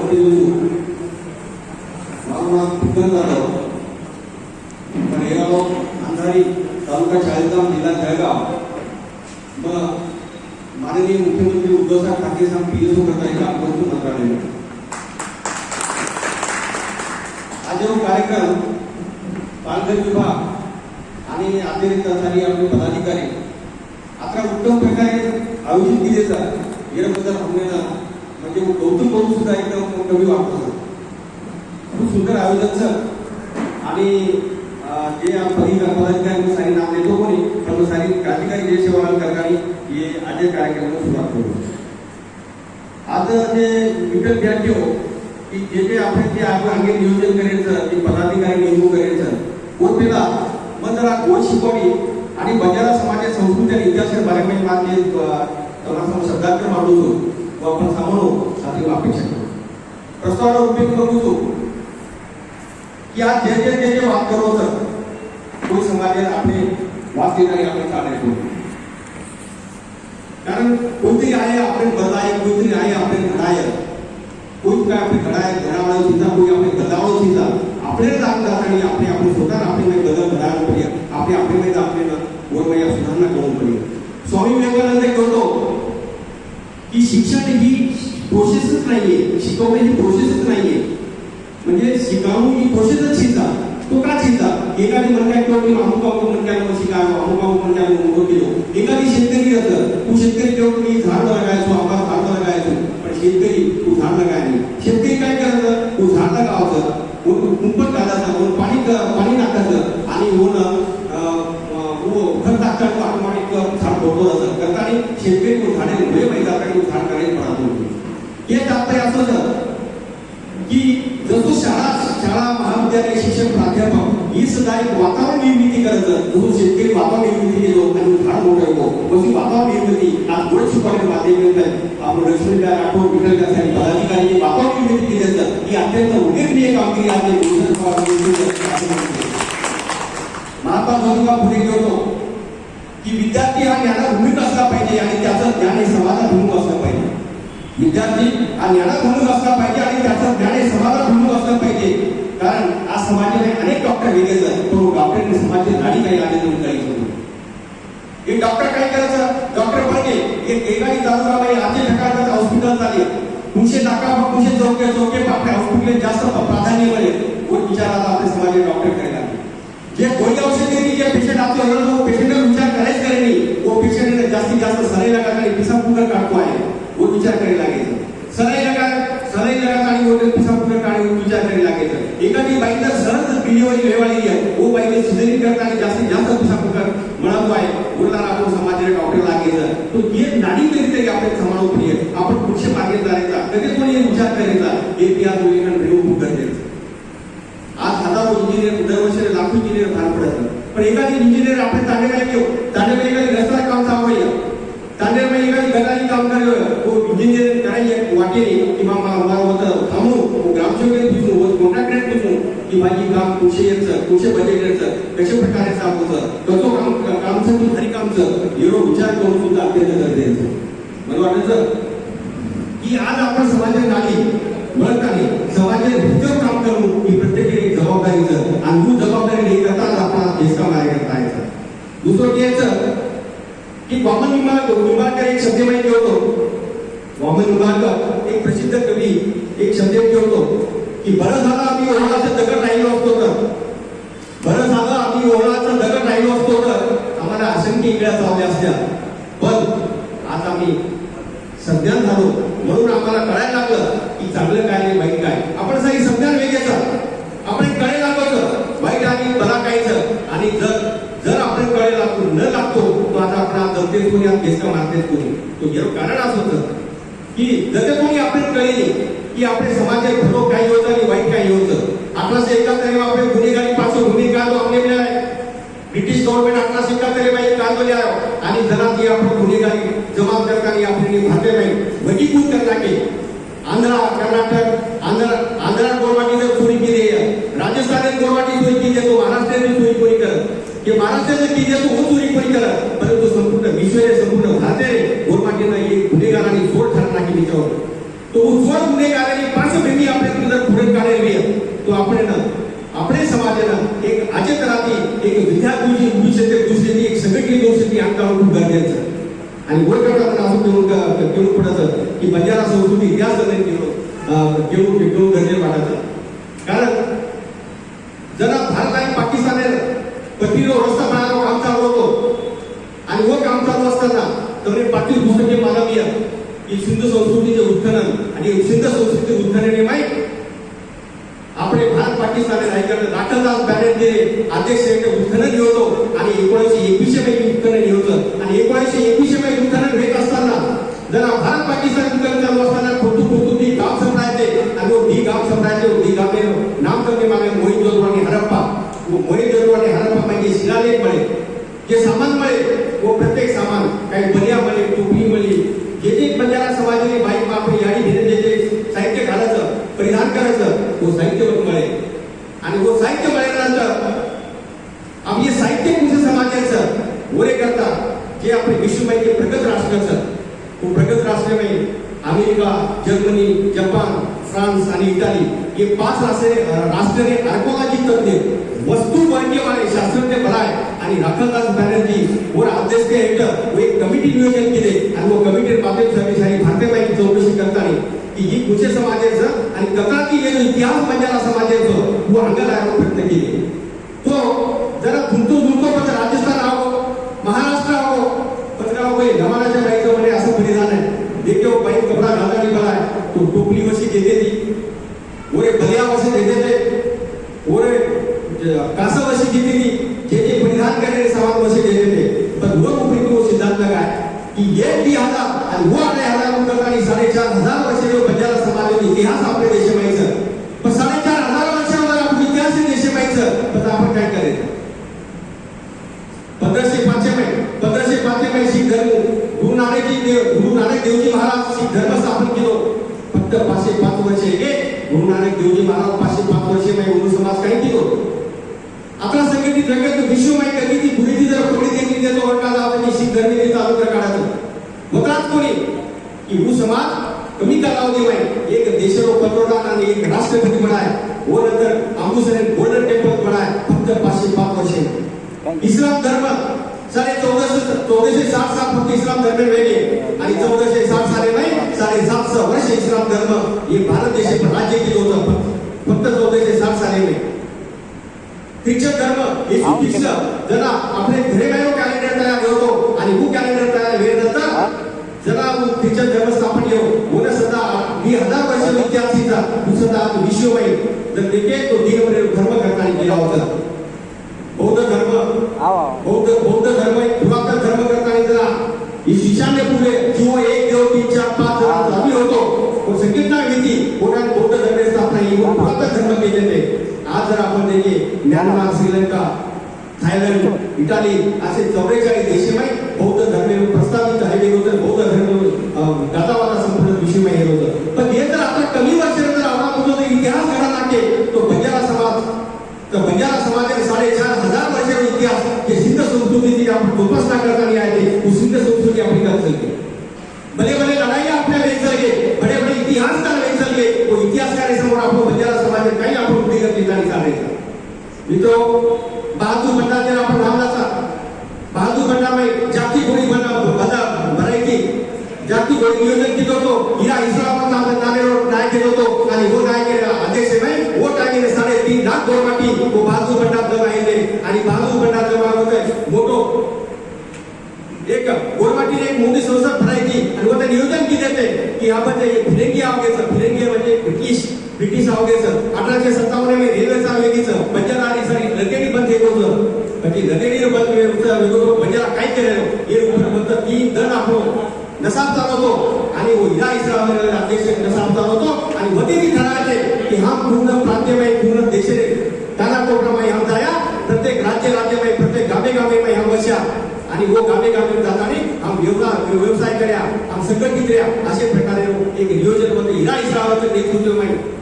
गणपती जोशी नाव ठिकाण जातो पण हे अंधारी तालुका चाळीसगाव जिल्हा जळगाव मग माननीय मुख्यमंत्री उद्धव ठाकरे साहेब पीएसओ करता काम करतो मंत्रालय आज जो कार्यक्रम पालघर विभाग आणि अतिरिक्त असणारी आपले पदाधिकारी आता उत्तम प्रकारे आयोजित केले जातात याबद्दल आपल्याला म्हणजे कौतुक करून सुद्धा एकदम कमी वाटतो खूप सुंदर आयोजन सर आणि जे पदाधिकारी सारी नाम देतो कोणी कर्मचारी क्रांतिकारी देश सेवा करणारी हे आज कार्यक्रमाला सुरुवात करू आज जे विकल्प द्यायचे हो की जे आपण जे अंगे नियोजन करायचं की पदाधिकारी नेमणूक करायचं कोण त्याला मग जरा गोड शिकवणी आणि बंजारा समाजाच्या संस्कृती आणि इतिहास बऱ्यापैकी मागचे शब्दार्थ मांडू व आपण सांभाळू अशी अपेक्षा करू प्रस्तावाला उपयोग करू की आज जे वाद करो सर कोई समाजात आपले वाद देणारे आपण चालायचो कारण कोणतरी आहे आपण बदलाय कोणतरी आहे आपण घडाय कोण काय आपण घडाय घडावळ चिंता कोणी आपण बदलावळ चिंता आपल्याला जाणतात आणि आपण स्वतः आपले बदल घडायला पाहिजे आपले आपल्याला वरवया सुधारणा करून पाहिजे स्वामी विवेकानंद कहतो की शिक्षण ही प्रोसेसच नाहीये शिकवणे ही प्रोसेसच नाहीये म्हणजे शिकावू ही प्रोसेसच चिंता तो का चिंता एखादी म्हणताय की अमुक म्हणताय शिकावं अमुक म्हणताय अमुक केलो एखादी शेतकरी असतं तू शेतकरी जेव्हा मी झाड लगायचो आंबा झाड लगायचो पण शेतकरी तू झाड लगाय नाही शेतकरी काय करायचं तू झाड लगावायचं कुंपण घालायचं पाणी टाकायचं आणि खत टाकतात ऑटोमॅटिक झाड मोठं असं करताना शेतकरी तो झाडे मुळे माहिती जातात तो झाड करायला पडतो हे तात्पर्य असं की जसं शाळा महाविद्यालय शिक्षक प्राध्यापक ही सुद्धा एक वातावरण निर्मिती करायचं जसं शेतकरी वातावरण निर्मिती केलो आणि झाड मोठं येतो तशी वातावरण निर्मिती आज गोड शिकवण्याचे माध्यम आपण लक्ष्मीकाय राठोड विठ्ठल त्यासाठी पदाधिकारी वातावरण निर्मिती केली जातं ही अत्यंत उल्लेखनीय कामगिरी आहे महात्मा ज्योतिबा फुले होतो की विद्यार्थी हा ज्ञानाभिमुख असला पाहिजे आणि त्याचं ज्ञान हे समाजाभिमुख असलं पाहिजे विद्यार्थी हा ज्ञानाभिमुख असला पाहिजे आणि त्याचं ज्ञान हे समाजाभिमुख असलं पाहिजे कारण आज समाजाने अनेक डॉक्टर वेगळे तो डॉक्टरने समाजाची नाडी काही आले म्हणून काही होतो एक डॉक्टर काय करायचं डॉक्टर म्हणजे एक एकाही तालुकाबाई आजचे ठिकाणी हॉस्पिटल झाले कुणशे नाका कुणशे चौके आपल्या हॉस्पिटल जास्त प्राधान्य मिळेल व विचाराला आपले समाजाचे डॉक्टर करायला जे कोणत्या औषधी जे पेशंट आपले तो पेशंटने विचार करायच करे नाही वो पेशंटने जास्तीत जास्त सलाईन लगाने पिसा पुकर काढतो आहे वो विचार करायला लागायचं सलाईन लगाता आणि वो पिसा पुकर काढून विचार करायला लागायचं एखादी बाई तर सहज डिलिव्हरी व्हायला आहे वो बाईने सिझरिंग करताना जास्तीत जास्त पिसा पुकर म्हणतो आहे बोलणार आपण समाजाला डॉक्टर लागायचं तो एक नाडी कधीतरी आपण सांभाळू पाहिजे आपण पुढचे मागे जायचा कधी कोणी विचार करायचा हे या दोघीकडे भेटून खूप गरजेचं आज हजारो इंजिनियर दरवर्षी लाखो इंजिनियर बाहेर पडतात पण एखादी इंजिनियर आपण तांडेवाला घेऊ तांडेवाला एखादी रस्ता काम चालवायला तांडेवाला एखादी गटारी काम करावं तो इंजिनियर करायला वाटेने किंवा मला होतं थांबू ग्रामसेवक दिसून कॉन्ट्रॅक्टर दिसून की माझी काम कुठे यायचं कुठे बजेट यायचं कशा प्रकारे सापडतं कसं कामचं तू घरी कामचं एवढं विचार करून सुद्धा अत्यंत गरजेचं मला वाटायचं की आज आपण समाजात आली म्हणत नाही समाजात भीतर काम करून ही प्रत्येकाने जबाबदारीचं आणि तू जबाबदारी नाही करताच आपण देश काम करायचं दुसरं यायचं की वामन निंबाळकर एक शब्द माहिती होतो वामन निंबाळकर एक प्रसिद्ध कवी एक शब्द होतो की बरं झालं आम्ही ओळाचं दगड राहिलो असतो तर बरं झालं आम्ही ओळाचं दगड राहिलो असतो तर आम्हाला असंख्य इकड्या चावल्या असत्या पण आज आम्ही संज्ञान झालो म्हणून आम्हाला कळायला लागलं की चांगलं काय आणि वाईट काय आपण सगळी संज्ञान वेगळ्याचं आपण कळायला लागतो वाईट आणि बरा कायचं आणि जर आपण कळायला न लागतो तो आता आपण दमतेच कोणी घेसका मारतेच कोणी तो गेलो कारण असं होतं की जर कोणी आपण कळले की आपले समाजात खरं काही होतं आणि वाईट काही होतं 1871 आपले गुन्हेगारी पासून गुन्हे काढतो आपले ब्रिटिश गव्हर्नमेंट 1871 मध्ये काढले आणि जरा ती आपण गुन्हेगारी जमा करताना आपली भारतीय बँक वगीभूत करण्याचे आंध्रा कर्नाटक आंध्रा गोरवाटी जर चोरी केली राजस्थान गोरवाटी चोरी केली तो महाराष्ट्राने चोरी कोणी करत की महाराष्ट्राने केली तो हो चोरी कोणी करत परंतु संपूर्ण विश्व संपूर्ण भारताने गोरवाटीनं एक गुन्हेगारांनी जोड ठरवला की त्याच्यावर तो उज्ज्वल गुन्हेगारांनी पार्श्वभूमी आपल्याकडे जर पुढे काढलेली आहे तो आपण आपले समाजानं एक आचेतनाची एक विद्यार्थी भविष्याचे दुसरी एक संघटनी दोषी अंगावर खूप गरजेचं आणि वर करताना असं घेऊन पडतं की बंजारा संस्कृती इतिहास घेऊन गरजे वाटतं कारण जरा भारत आणि पाकिस्तान पतीनो रस्ता बनायला काम चालू होतो आणि व काम चालू असताना तर पाटील भूषणचे मानवीय की सिंधू संस्कृतीचे उत्खनन आणि सिंधू संस्कृतीचे उत्खनन माहीत આપણે ભારત પાકિસ્તાન રાઠલદાસ બેનર્જી અધ્યક્ષ उत्खनन होतो आणि 1921 मध्ये उत्खनन होतं आणि 1921 मध्ये उत्खनन होत असताना जरा भारत पाकिस्तान उत्खनन चालू असताना पोर्तुगीज गाव सम्राट आणि डी गाव सम्राट डी गाव नाम करने मागे मोहिंजोदड़ो आणि हडप्पा वो मोहिंजोदड़ो आणि हडप्पा म्हणजे शिलालेख मिळे जे सामान मिळे वो प्रत्येक सामान काही बलिया मिळे टोपी मिळी जे बंजारा समाजाने बाईक आपली याडी घेणे जे साहित्य घालायचं परिधान करायचं वो साहित्य मिळे आणि वो साहित्य मिळाल्यानंतर आम्ही साहित्य कुठे समाजाचं वरे करता जे आपले विश्वमय प्रगत राष्ट्राचं वो प्रगत राष्ट्रमय अमेरिका जर्मनी जपान फ्रांस आणि इटाली हे 5 राष्ट्राने आर्कोलॉजी तज्ञ वस्तू वर्गीयवाले शास्त्रज्ञ बनाय आणि राखलदास बॅनर्जी वर अध्यक्ष हेठळ एक कमिटी नियोजन केले आणि वो कमिटी माध्यम सारी भारतीय चौकशी करताना की ही कुठे समाजाचं आणि कथाची जे इतिहास बंजारा समाजाचं वो अंगलायला प्रयत्न केले तो जरा झुलतो पण राजस्थान आहो महाराष्ट्र आहो पत्रकार होय जमानाच्या बाईचं म्हणजे असं परिधान आहे देखो बाई कपडा घालानी बलाय तो टोपली वशी घेते ती ओरे बलिया वशी देते थे ओरे कासा वशी घेते ती जे परिधान करणारे सामान वशी देते थे पण वो ऊपरी को सिद्धांत लगाय कि ये 2000 आणि वो 2000 करताना 4500 वर्ष जो बंजारा समाजाचा इतिहास आपल्या देशामध्ये पण 4500 वर्षावर आपण इतिहास देशामध्ये पण आपण काय करायचं 1505 में शीख धर्म गुरु नानक देवजी महाराज शीख धर्म स्थापन केलो फक्त 505 वर्ष हे गुरु नानक देवजी महाराज 505 वर्ष में हिंदू समाज काय केलो आपला संघटित जगत विश्वमय कधी ती गुरुजी जर पकडी देणी देतो वर्गाला आपण शीख धर्म ने चालू कर काढायचं होतात कोणी की हिंदू समाज कमी कालावधी में एक देशरो पंतप्रधान आणि एक राष्ट्रपती बनाय वो नंतर अमृतसर गोल्डन टेम्पल बनाय फक्त 505 वर्ष इस्लाम धर्म 1460 साल फक्त इस्लाम धर्म वेगळे आणि 1460 साली में 750 वर्ष इस्लाम धर्म हे भारत देशात राज्य केलं होतं फक्त 1460 साली में ख्रिश्चन धर्म हे फिक्स जरा आपले घरे गायो कॅलेंडर तयार होतो आणि वो कॅलेंडर तयार वेळेनंतर जरा वो ख्रिश्चन धर्म स्थापन केलो होणे सदा 2000 वर्ष इतिहासाचा सदा विश्वमय जर देखे तो धर्म करताना केला होता बौद्ध धर्म बौद्ध धर्म एक पुरातन धर्म करताना जरा ईशान्य पुढे किंवा एक देव 3 4 5 जाती होतो और संकीर्णा विधी कोणाने बौद्ध धर्म स्थापना ही पुरातन धर्म केले ते आज जर आपण देखील म्यानमार श्रीलंका थायलंड इटाली असे 44 देशामध्ये बौद्ध धर्म प्रस्तावित आहे होतं बौद्ध धर्म गाजावाला संपूर्ण विश्वमय होतं पण हे जर आता कमी वर्ष जर आपण इतिहास घडा लागते तो बंजारा समाज तर बंजारा समाजाने 4500 वर्षाचा इतिहास जे सिंध संस्कृतीची आपण जोपासना करताना आहे ते सिंध संस्कृती आपली करते भले भले लढाई आपल्याला एक झाली बडे बडे इतिहासकार एक झाले तो इतिहासकारासमोर आपण बंजारा समाज काही आपण उद्योग ठिकाणी चालायचं मित्रो बहादूर भंडार आपण नामलाचा बहादूर भंडार में जाती गोळी भरायची जाती गोळी नियोजन केलं होतो हिरा इस्लामाबाद नामेवर न्याय केलं होतो आणि वो न्याय केला अध्यक्ष में वो टाइम 3.5 लाख गोरमाटी वो बहादूर भंडार जमा आहे आणि बहादूर भंडार जमा होते मोठो एक गोरमाटी एक मोठी संसद भरायची आणि वो नियोजन केले ते की आपण ते फिरंगी म्हणजे ब्रिटिश आवगेचं 1857 में रेल्वेचा वेगीचं बंजारा आणि सारी लतेडी बंद केलं होतं पण ती लतेडी बंद वेगळं बंजारा काय केलं हे फक्त 3 दन आपण नसाब चालवतो आणि वो हिरा इस्लामाबाद अध्यक्ष नसाब चालवतो आणि वतीने ठरवायचे की हा पूर्ण प्रांत्यमय पूर्ण देशे कानाकोपरामध्ये हम जाया प्रत्येक राज्य प्रत्येक गावे में हम बसया आणि वो गावे जाताना हम व्यवसाय कर्या हम संघटित रहा असे प्रकारे एक नियोजन होते हिरा इस्लामाबादच्या नेतृत्वामध्ये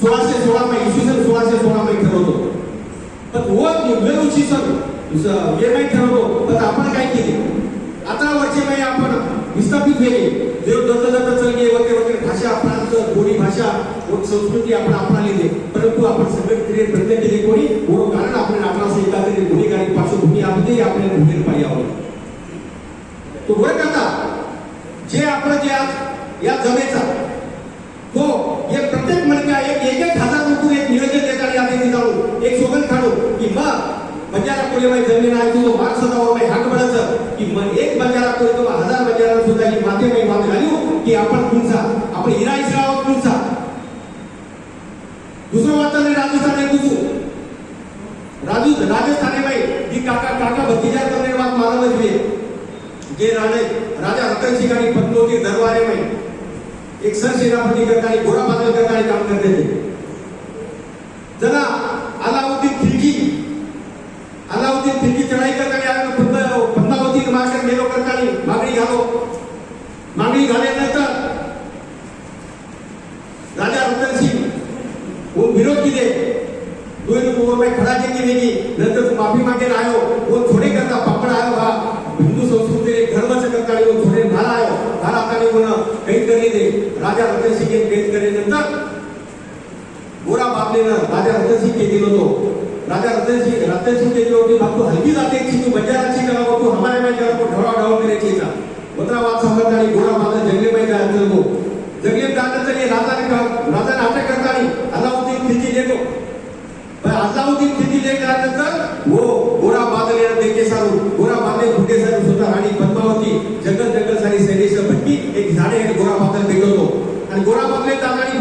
1616 में इसवी सन 1616 में ठरवतो पण वो इसवी सन ठरवतो पण आपण काय केले 18 वर्षे आपण विस्थापित होईल जो दत्त चलगे वगैरे वगैरे भाषा आपणाचं बोली भाषा और संस्कृती आपण आपणाली परंतु आपण सगळे तरी प्रयत्न केले कोणी वो कारण आपण आपणास एका तरी गुन्हेगारी पार्श्वभूमी आपली आपल्याला भूमीर पाहिजे आहोत तो वर करता जे आपलं जे आज या जमेचा तो हे प्रत्येक मणका एक 1,000 रुपये एक नियोजन देताना आधी जाऊ एक सोगन काढू की मग बंजारा कोळी माई जमीन आहे तो मार्ग सदावर माई हाक बळाचं की मग एक बंजारा कोळी तो 1000 बंजारा सुद्धा ही माते माई माग घालू की आपण तुमचा आपण हिरा इसराव तुमचा दुसरं वाचन राजस्थान कुसू राजस्थाने माई ही काका भतीजा करणे बात मला मजवे जे राजा रतन सिंह आणि पद्मावती दरबारे में एक सरसेनापती करताना घोडा बांधल करताना काम करते थे जना अलाउद्दीन खिलजी चढाई करताना पद्मावती मार्ग मेलो करताना मागणी घाल्यानंतर राजा रतन सिंह वो विरोध केले दोन कोवर में खड़ा केली की नंतर माफी मागेन आयो वो थोडे करता पापड आयो बा हिंदू संस्कृती धर्मच करताना वो थोडे भाला आयो भाला आताने वो कैद करले दे राजा रतन सिंह कैद करे नंतर गोरा बापले ना राजा रतन सिंह के दिलो तो राजा रतन सिंह के दिलो की बात तो हल्की जाते की तू बंजाराची करा वो तो हमारे में जरा को ढवा ढवा करे चीजा उतरा बात समझतानी गोरा बापले जंगले में जाय तो जंगले जाण्याचं हे राजा नाटक करतानी अलाउद्दीन खिलजी लेको पण अलाउद्दीन खिलजी लेल्यानंतर वो गोरा बादले देखे सारू गोरा बादले फुटे सारू सुद्धा राणी पद्मावती जंगल सारी सैनिक भटकी एक झाडे गोरा बादल भेटलो आणि गोरा बादले तानानी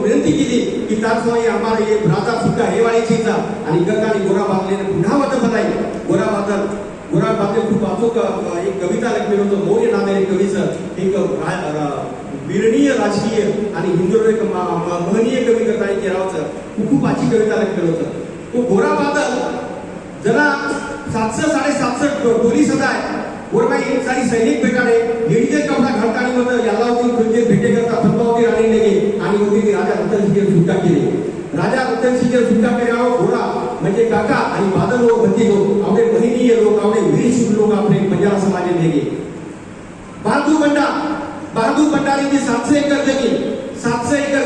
विनंती केली की तासवाई आम्हाला हे राजा सुद्धा हे वाळीचीचा आणि गंगानी गोरा बादलेने पुन्हा मत बनाई गोरा बादले खूप अचूक एक कविता लिखली होतो मौर्य नावाने कवीचं एक विरणीय राजकीय आणि हिंदू एक महनीय कवी करताना केरावचं खूप आची कविता लिखलं होतं तो गोरा बादल जना 700-750 टोली सदाय गोरबाई सारी सैनिक भेटाडे निडीचे कपडा घालताना होतं अलाउद्दीन खिलजी भेटे करता पद्मावती राणी नेगे आणि होती राजा रतन सिंह सुटका केली राजा रतन सिंह सुटका केल्यावर घोडा म्हणजे काका आणि बादल लोक भती लोक आपले महनीय लोक आपले वीरशूर लोक आपले बंजारा समाज नेगे बहादूर भंडारी की 700 एकर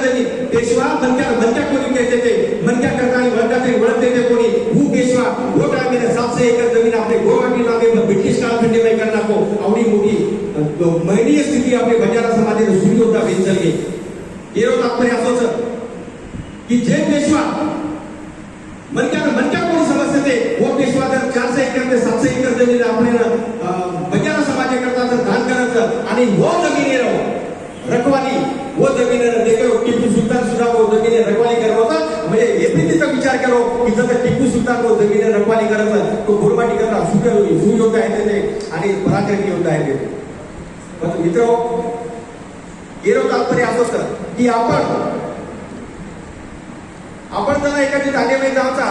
जमीन पेशवा मनक्या कोणी कहते थे मनक्या करतानी वळते थे कोणी हु पेशवा वो टाइम 700 एकर जमीन आपले गोवाटी नामे ब्रिटिश कालखंडी में करना को आवडी मोठी महनीय स्थिती आपले बंजारा समाजाने सुरू होता वेचलगे येरो तात्पर्य असोच की जे पेशवा मनक्या कोणी समजते थे वो पेशवा जर 400 एकर ते 700 एकर जमीन आपले बंजारा समाज करता दान करायचं आणि वो जमीन रखवाली वो जमीन देखो टिपू सुलतान सुद्धा वो जमीन रखवाली करत होता म्हणजे एप्रिलचा विचार करो की जर टिपू सुलतान वो जमीन रखवाली करत तो गोरमाटी करता सुखी होता आहे ते आणि पराक्रमी होता आहे ते पण मित्र येरो तात्पर्य असं की आपण जर एखादी तांडेबाई जायचा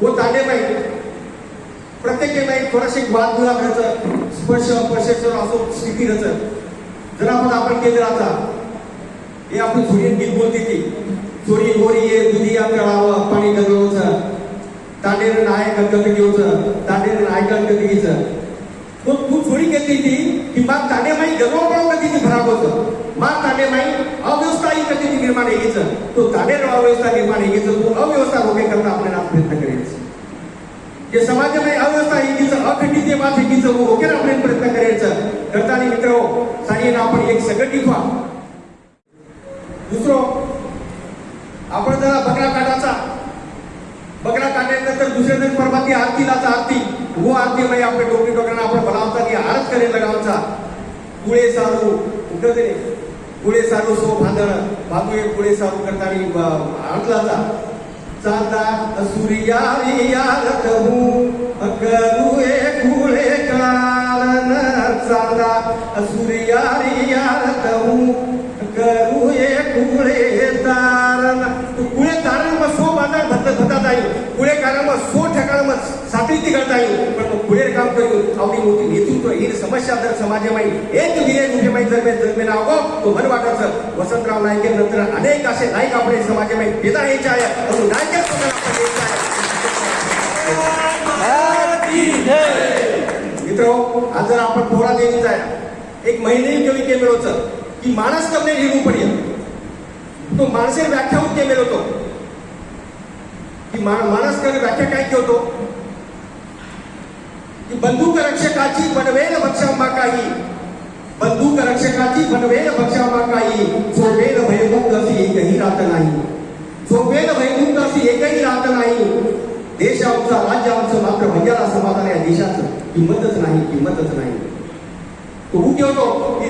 वो तांडेबाई प्रत्येक बाई थोडाशी वाद विवाद करायचं स्पर्श असो स्थिती रचत जर आपण केलं आता हे आपली थोडी गीत बोलते ती चोरी गोरी ये दुधी आपल्याला पाणी गजवचं तांडेर नायक गत घेऊचं तांडेर नायकांत घ्यायचं तो तू चोरी केली ती की माग तांडेमाई गजवा पडव कधी ती खराब होतं माग तांडेमाई अव्यवस्था ही कधी निर्माण घ्यायचं तो तांडेर अव्यवस्था निर्माण घ्यायचं तो अव्यवस्था रोखे करता आपल्याला प्रयत्न करायचं जे समाजामध्ये अव्यवस्था हिंदीचं अखंडितवाद हिंदीचं रोखे आपण प्रयत्न करायचं करताना मित्र सारी आपण एक संघटित व्हा दुसरं आपण जरा बकरा काढल्यानंतर दुसऱ्या दिवस परमाती आरती वो आरती मध्ये आपल्या डोकरी डोकरांना आपण बनावता की आरच करेल लगावचा पुळे सारू उठते पुळे सारू सो भादू पुळे सारू करताना आरतलाचा चांदा सूर्यारी यालकहू करूए कुळे कालन चांदा सूर्यारी यालकहू करूए कुळे तारण तो कुळे तारण मग सो बाजार भतात आई कुळे कारण मग सो ठिकाण मग साखळी ती करता येईल पण मग कुळे काम करून आवडी मोठी नेतृत्व ही समस्या जर समाजामाई एक विजय मुख्यमाई जर नाव तो मन वाटायचं वसंतराव नाईक नंतर अनेक असे नाईक आपले समाजामाई पेदा यायचे आहे परंतु नायकच मित्र आज जर आपण पोळा द्यायचा आहे एक महीने कवि के मेलो कि मानस તમને લીધું પડ્યું તો માણસે વ્યાખ્યા કે મેલો તો कि मानस करे व्याख्या काय होतो की बंदूक रक्षकाची बनवेल भक्षांबा काही बंदूक रक्षकाची बनवेल भक्षांबा काही झोपेल भयमुक्त अशी एकही राहत नाही झोपेल भयमुक्त अशी एकही राहत नाही देश आमचा राज्य आमचं मात्र बंजारा समाजाला या देशाचं किंमतच नाही तो होतो की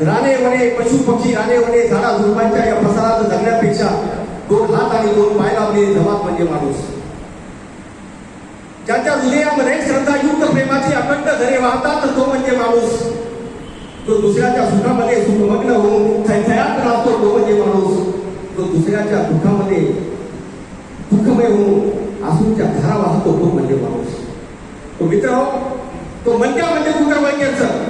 राणे वने पशु पक्षी राणे वने झाडा झुडपांच्या या प्रसारात जगण्यापेक्षा दोन हात आणि दोन पाय लावले जमात म्हणजे माणूस ज्याच्या हृदयामध्ये श्रद्धायुक्त प्रेमाची अखंड झरे वाहतात तो म्हणजे माणूस तो दुसऱ्याच्या सुखामध्ये सुखमग्न होऊन थैथयात राहतो तो म्हणजे माणूस तो दुसऱ्याच्या दुःखामध्ये दुःखमय होऊन आसूंच्या धारा वाहतो तो म्हणजे माणूस तो मित्र तो मनक्या म्हणजे कुठं वैक्याचं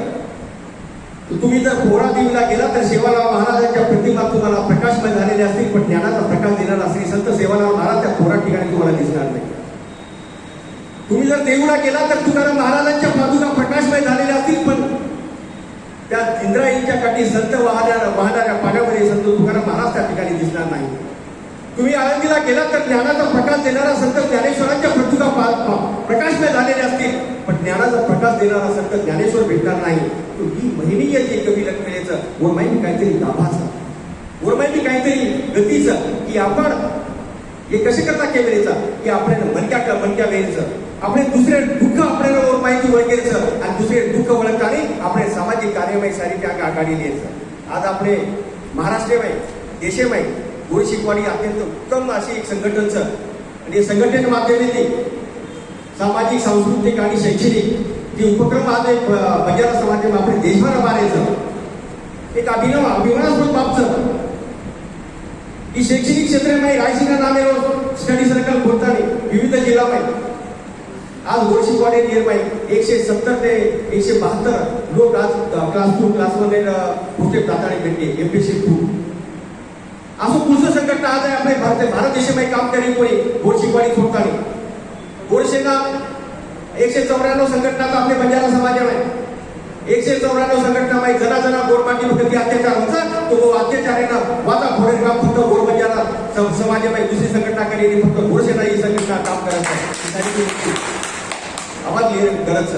तुम्ही जर पोहरा देवीला गेला तर सेवालाल महाराजांच्या प्रतिमा तुम्हाला प्रकाशमय झालेल्या असतील पण ज्ञानाचा प्रकाश देणारा श्री संत सेवालाल महाराज त्या पोहरा ठिकाणी तुम्हाला दिसणार नाही तुम्ही जर देऊळा गेला तर तुकाराम महाराजांच्या पादुका प्रकाशमय झालेल्या असतील पण त्या इंद्रायणीच्या काठी संत वाहणाऱ्या पाण्यामध्ये संत तुकाराम महाराज त्या ठिकाणी दिसणार नाही तुम्ही आळंदीला गेला तर ज्ञानाचा प्रकाश देणारा संत ज्ञानेश्वरांच्या प्रतिमा प्रकाशमय झालेल्या असतील पण ज्ञानाचा प्रकाश देणारा संत ज्ञानेश्वर भेटणार नाही ही महिनीय जे कवी लक्ष्मीचं वरमाई काहीतरी दाभाचं वरमाई काहीतरी गतीचं की आपण हे कसे करता केलेचा की आपल्याला मनक्या वेळेचं आपले दुसरे दुःख आपल्याला वरमाईची वळकेचं आणि दुसरे दुःख वळखताना आपले सामाजिक कार्यमय सारी त्या आघाडी लिहायचं आज आपले महाराष्ट्रमय देशमय गुरु शिकवाणी अत्यंत उत्तम अशी एक संघटनचं आणि संघटनेच्या माध्यमाने सामाजिक सांस्कृतिक आणि शैक्षणिक जे उपक्रम आज एक बंजारा समाजामध्ये आपण देशभर मारायचं एक अभिमानास्पद बाबचं की शैक्षणिक क्षेत्रामध्ये रायसीना नामे स्टडी सर्कल खोलताना विविध जिल्ह्यामध्ये आज गोरशिकवाडी नियरबाय 170 ते 172 लोक आज क्लास 2 क्लास 1 पुढचे प्राधान्य भेटते एमपीसी 2 असं पुढचं संघटना आज आहे आपले भारत देशामध्ये काम करेल कोणी गोरशिकवाडी खोलताना गोरसेना 194 संघटनाचा आपले बंजारा समाजामध्ये 194 संघटनामध्ये जना गोरमाटी प्रति अत्याचार होता तो अत्याचारानं वाचा फोडे काम फक्त गोर बंजारा समाजामध्ये दुसरी संघटना केली फक्त गोरसेना ही संघटना काम करत आहे आवाज करत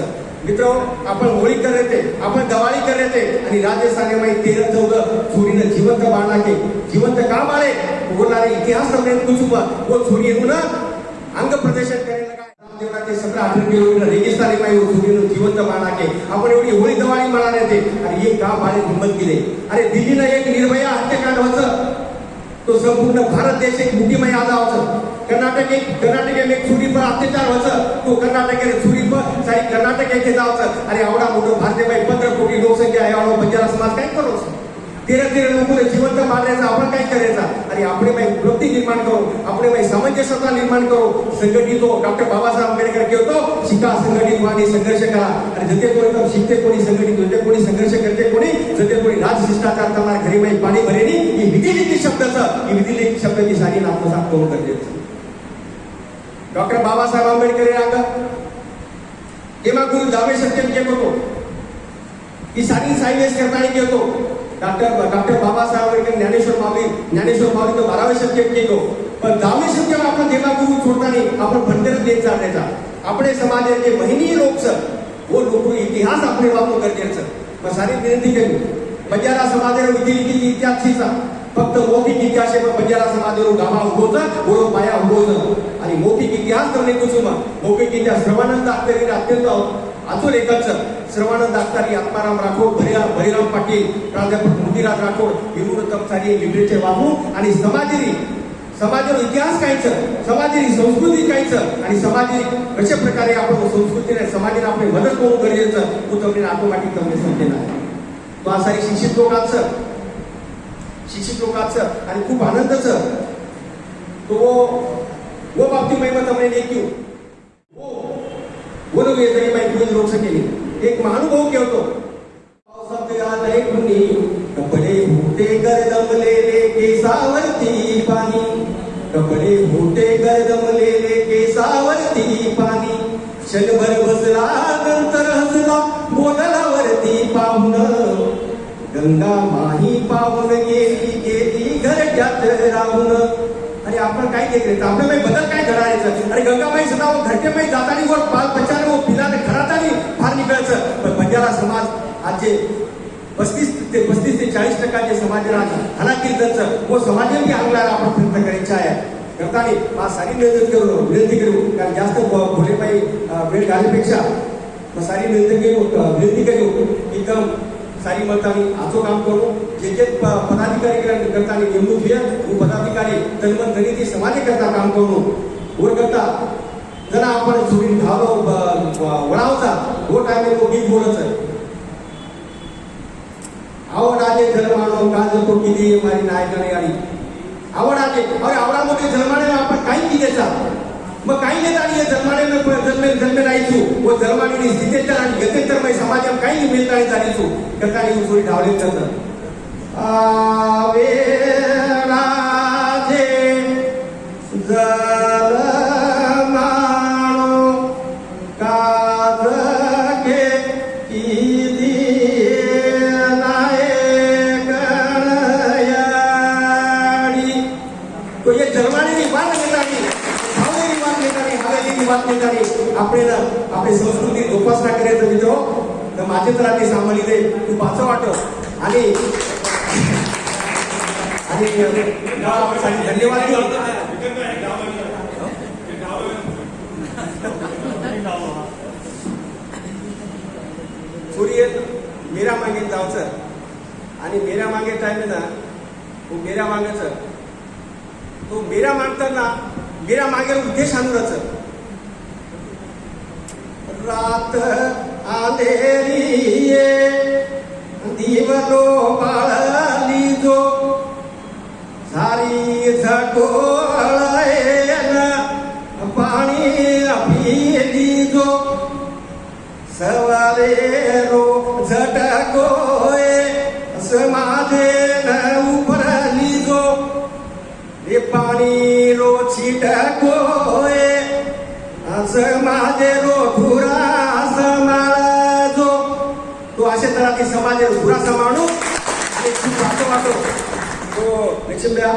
मित्र आपण होळी करते आपण गवाळी करते आणि राजस्थानामध्ये 13-14 चोरीनं जिवंत बाळाके जिवंत का बाळे बोलणारे इतिहास समजेल कुचुंब वो चोरी येऊन अंग प्रदर्शन करायला काय देवळाचे 17-18 किलोमीटर रेगिस्तानी माहिती जिवंत बाळाके आपण एवढी होळी गवाळी म्हणाले ते आणि हे का बाळे हिंमत केले अरे दिल्लीनं एक निर्भया हत्याकांड होतं तो संपूर्ण भारत देश एक मुठीमय आजा होतं कर्नाटक में एक चोरी पर अत्याचार होतं तो कर्नाटक चोरी पर सारी कर्नाटक एक जावचं अरे एवढा मोठं भारतीय 15 कोटी लोकसंख्या आहे एवढा बंजारा समाज काय करू 13 लोक जिवंत मारण्याचा आपण काय करायचा आणि आपण उपलब्धी निर्माण करू आपण सामंजस्यता निर्माण करू संघटित हो डॉक्टर बाबासाहेब आंबेडकर कहतो शिका संघटित व्हाने संघर्ष करा आणि जते कोणी शिकते कोणी संघटित होते कोणी संघर्ष करते कोणी जते कोणी राजशिष्टाचार तुम्हाला घरी माहिती पाणी भरेनी ही विधिलिखित शब्दाचं ही विधिलिखित शब्दाची सारी आत्मसात करून गरजेचं डॉक्टर बाबासाहेब आंबेडकर यांना तेव्हा गुरु दावे सत्यम केलं होतो ही सारी साईवेस करताना केलं होतो डॉक्टर बाबासाहेब आंबेडकर ज्ञानेश्वर माऊली तो 12वे शतक केलो पण 10वे शतक आपण जेव्हा गुरु सोडताना आपण भंडर देत चालण्याचा आपले समाजाचे महिनी लोक वो लोक इतिहास आपण वाचून गरजेचं मग सारी विनंती केली बंजारा समाजाला विधिलिखित इतिहासचा फक्त मौखिक इतिहास बंजारा समाजावर गावा उगवतं गोरो पाया उगवतं आणि मौखिक इतिहास करणे कुसुम मौखिक इतिहास श्रवणानंद दाखतरी अत्यंत अचूक लेखक श्रवणानंद दाखतारी आत्माराम राठोड बळीराम पाटील प्राध्यापक मोतीराज राठोड विनोद सारी लिटरेचर वाचू आणि समाजावर इतिहास कायचं समाजाची संस्कृती कायचं आणि समाजाची कशा प्रकारे आपण संस्कृतीने समाजाला आपली मदत करू गरजेचं तो તમને ऑटोमॅटिक તમને समजेल तो असा शिक्षित लोकांचं आणि खूप आनंदाचं तो वो बाबती महिमा તમને देखील वो लोग ये तरी माहिती लोक सकेली एक महानुभव केवतो पावसात आले कुणी कपडे होते गर्दमलेले केसावरती पाणी कपडे होते गर्दमलेले केसावरती पाणी क्षणभर बसला नंतर हसला बोलला वरती पाहुण राज्यात राहून आणि आपण काय केले तर आपल्याला बदल काय घडायचं आणि गंगाबाई सदा घरटेबाई जातानी वर पाल पचार व पिलाने खरातानी फार निघायचं पण बंजारा समाज आज जे 35 ते 40% जे समाज हालाकी त्यांचं वो समाज भी आणला आपण प्रयत्न करायचा आहे करताना मा सारी विनंती करू कारण जास्त बोले पाहिजे वेळ घालण्यापेक्षा मग सारी विनंती करू एकदम सारी मतानी आजो काम करू जे पदाधिकारी करता नेमणूक घ्या वो पदाधिकारी तनमन धनी समाज करता काम करू वर करता जरा आपण सोडून धावलो वळावचा वो टाइम तो गीत बोलच आवड आजे जन्मानो काज तो किती मारी नायकाने गाडी आवड आजे अरे आवडामध्ये जन्माने आपण काही कितीचा मग काही येत आणि जन्माने जन्मे राहायचो व जन्माने स्थितीच्या आणि गतेतर मग समाजात काही मिळता येत राहायचो करताना सोडी धावले करतात आवे राजे जल मानो काज के किती तो ये जर्मनी बात नेतानी भावनेची बात नेतानी हवेलीची बात नेतानी आपली संस्कृती जोपासना करायचं मित्र तर माझे तर आधी सांभाळले तू पाचव वाटो आणि धन्यवाद सूर्य मेरा मागे जावचं आणि मेरा मागे टाइम ना तो मेरा मागेच तो मेरा मागताना मेरा मागे उद्देश आणूनच रात अंधेरी दिवलो बाळली जो सारी झटोळेन पाणी पिली जो सवाले रो झटकोए समाजे न उपरली जो रे पाणी रो छिटकोए समाजे रो धुरा समाळजो तो अशा तऱ्हाने समाज धुरा समाळू आणि खूप वाटो तो लक्ष्मीया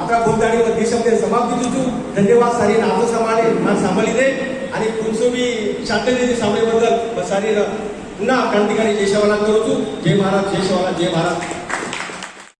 आता बोलतानी मध्ये शब्द समाप्ती तुझू धन्यवाद सारी नातो समाने मान सांभाळी दे आणि कुणसोबी शांततेने सामनेबद्दल सारी पुन्हा क्रांतिकारी जय शिवराज करू जय महाराज जय शिवराज जय महाराज